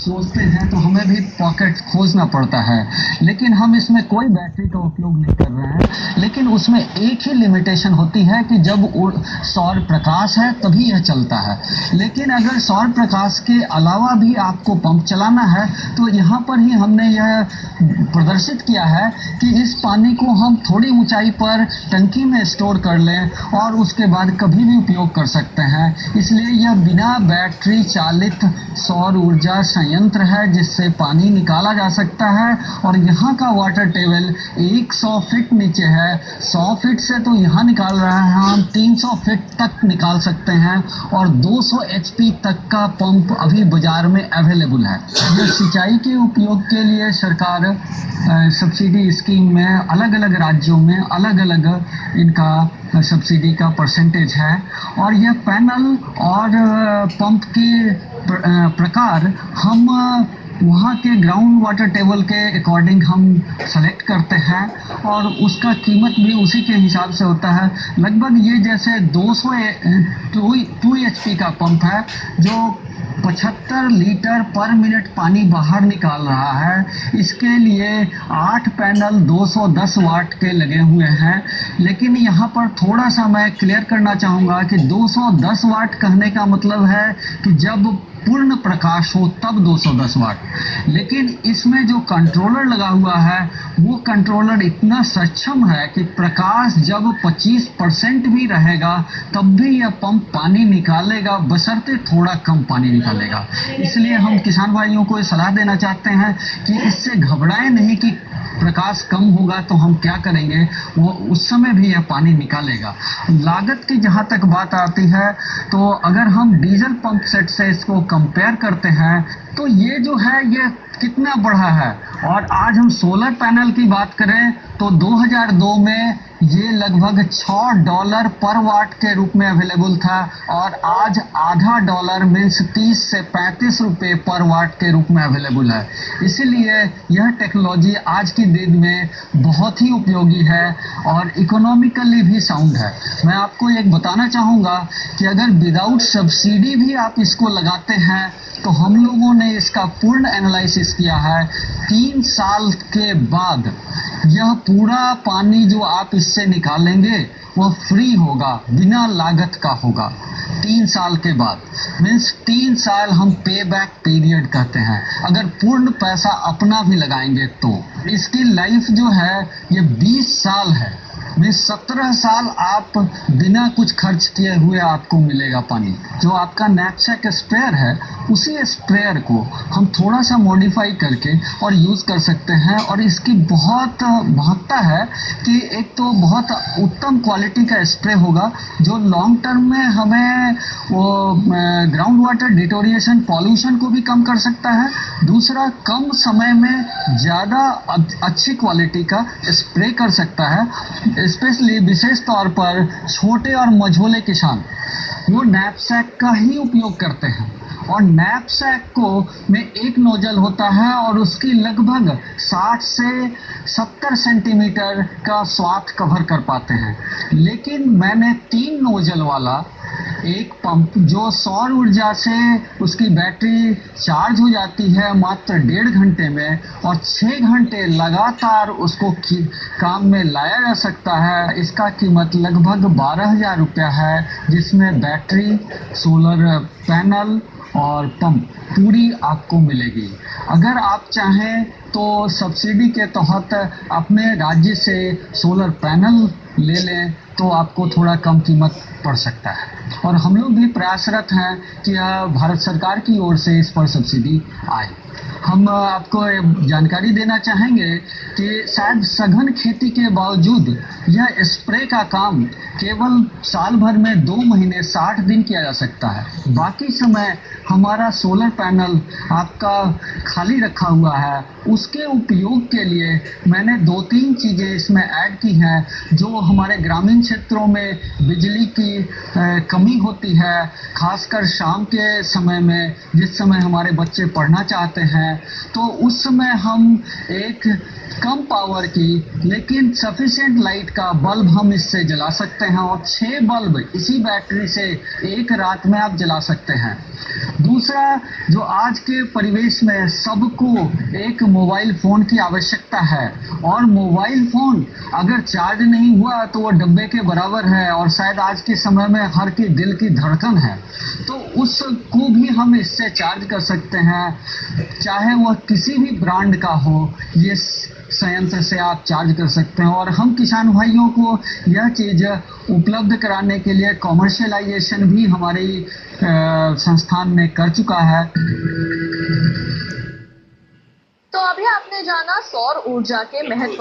सोचते हैं तो हमें भी पॉकेट खोजना पड़ता है, लेकिन हम इसमें कोई बैटरी का उपयोग नहीं कर रहे हैं। लेकिन उसमें एक ही लिमिटेशन होती है कि जब सौर प्रकाश है तभी यह चलता है। लेकिन अगर सौर प्रकाश के अलावा भी आपको पंप चलाना है तो यहाँ पर ही हमने यह प्रदर्शित किया है कि इस पानी को हम थोड़ी ऊंचाई पर टंकी में स्टोर कर लें और उसके बाद कभी भी उपयोग कर सकते हैं। इसलिए यह बिना बैटरी चालित सौर ऊर्जा संयंत्र है जिससे पानी निकाला जा सकता है। और यहाँ का वाटर टेबल 100 फीट नीचे है। 100 फीट से तो यहाँ निकाल रहा है, हम 300 फीट तक निकाल सकते हैं और 200 एचपी तक का पंप अभी बाजार में अवेलेबल है। यह सिंचाई के उपयोग के लिए सरकार सब्सिडी स्कीम में अलग अलग राज्यों में अलग अलग इनका सब्सिडी का परसेंटेज है। और यह पैनल और पंप के प्रकार हम वहाँ के ग्राउंड वाटर टेबल के अकॉर्डिंग हम सेलेक्ट करते हैं और उसका कीमत भी उसी के हिसाब से होता है। लगभग ये जैसे 2 एचपी का पंप है जो 75 लीटर पर मिनट पानी बाहर निकाल रहा है। इसके लिए 8 पैनल 210 वाट के लगे हुए हैं। लेकिन यहाँ पर थोड़ा सा मैं क्लियर करना चाहूँगा कि 210 वाट कहने का मतलब है कि जब पूर्ण प्रकाश हो तब 210 वाट। लेकिन इसमें जो कंट्रोलर लगा हुआ है वो कंट्रोलर इतना सक्षम है कि प्रकाश जब 25% भी रहेगा तब भी यह पंप पानी निकालेगा, बशर्ते थोड़ा कम पानी निकालेगा। इसलिए हम किसान भाइयों को सलाह देना चाहते हैं कि इससे घबराएं नहीं कि प्रकाश कम होगा तो हम क्या करेंगे, वो उस समय भी यह पानी निकालेगा। लागत की जहाँ तक बात आती है तो अगर हम डीजल पंप सेट से इसको कंपेयर करते हैं तो ये जो है ये कितना बढ़ा है। और आज हम सोलर पैनल की बात करें तो 2002 में ये लगभग $6 पर वाट के रूप में अवेलेबल था और आज आधा डॉलर मीन्स 30 से 35 रुपए पर वाट के रूप में अवेलेबल है। इसीलिए यह टेक्नोलॉजी आज की दिन में बहुत ही उपयोगी है और इकोनॉमिकली भी साउंड है। मैं आपको एक बताना चाहूँगा कि अगर विदाउट सब्सिडी भी आप इसको लगाते हैं तो हम लोगों ने इसका पूर्ण एनालिसिस किया है। 3 साल के बाद यह पूरा पानी जो आप इससे निकालेंगे वह फ्री होगा, बिना लागत का होगा। 3 साल के बाद मीन्स 3 साल हम पे बैक पीरियड कहते हैं। अगर पूर्ण पैसा अपना भी लगाएंगे तो इसकी लाइफ जो है ये 20 साल है। मीन्स 17 साल आप बिना कुछ खर्च किए हुए आपको मिलेगा पानी। जो आपका नैपसैक स्प्रेयर है उसी स्प्रेयर को हम थोड़ा सा मॉडिफाई करके और यूज़ कर सकते हैं। और इसकी बहुत महत्ता है कि एक तो बहुत उत्तम क्वालिटी का स्प्रे होगा जो लॉन्ग टर्म में हमें वो ग्राउंड वाटर डिटोरिएशन पॉल्यूशन को भी कम कर सकता है। दूसरा, कम समय में ज़्यादा अच्छी क्वालिटी का स्प्रे कर सकता है। स्पेशली विशेष तौर पर छोटे और मझोले किसान वो नैपसैक का ही उपयोग करते हैं और नैपसैक को में एक नोजल होता है और उसकी लगभग 60 से 70 सेंटीमीटर का स्वाथ कवर कर पाते हैं। लेकिन मैंने 3 नोजल वाला एक पंप जो सौर ऊर्जा से उसकी बैटरी चार्ज हो जाती है मात्र 1.5 घंटे में और 6 घंटे लगातार उसको काम में लाया जा सकता है। इसका कीमत लगभग 12,000 रुपया है जिसमें बैटरी, सोलर पैनल और पंप पूरी आपको मिलेगी। अगर आप चाहें तो सब्सिडी के तहत अपने राज्य से सोलर पैनल ले लें तो आपको थोड़ा कम कीमत पड़ सकता है। और हम लोग भी प्रयासरत हैं कि भारत सरकार की ओर से इस पर सब्सिडी आए। हम आपको जानकारी देना चाहेंगे कि शायद सघन खेती के बावजूद यह स्प्रे का काम केवल साल भर में 2 महीने 60 दिन किया जा सकता है। बाकी समय हमारा सोलर पैनल आपका खाली रखा हुआ है। उसके उपयोग के लिए मैंने 2-3 चीज़ें इसमें ऐड की हैं जो हमारे ग्रामीण क्षेत्रों में बिजली की कमी होती है, खासकर शाम के समय में, जिस समय हमारे बच्चे पढ़ना चाहते हैं, तो उस समय हम एक कम पावर की लेकिन सफिशिएंट लाइट का बल्ब हम इससे जला सकते हैं, और 6 बल्ब इसी बैटरी से एक रात में आप जला सकते हैं। दूसरा, जो आज के परिवेश में सबको एक मोबाइल फोन की आवश्यकता है, और मोबाइल फोन अगर चार्ज नहीं हुआ तो वो डब्बे के बराबर है, और शायद आज के समय में हर के दिल की धड़कन है, तो उसको भी हम इससे चार्ज कर सकते हैं, चाहे वह किसी भी ब्रांड का हो, ये संयंत्र से आप चार्ज कर सकते हैं। और हम किसान भाइयों को यह चीज उपलब्ध कराने के लिए कॉमर्शियलाइजेशन भी हमारी संस्थान ने कर चुका है। तो अभी आपने जाना सौर ऊर्जा के महत्व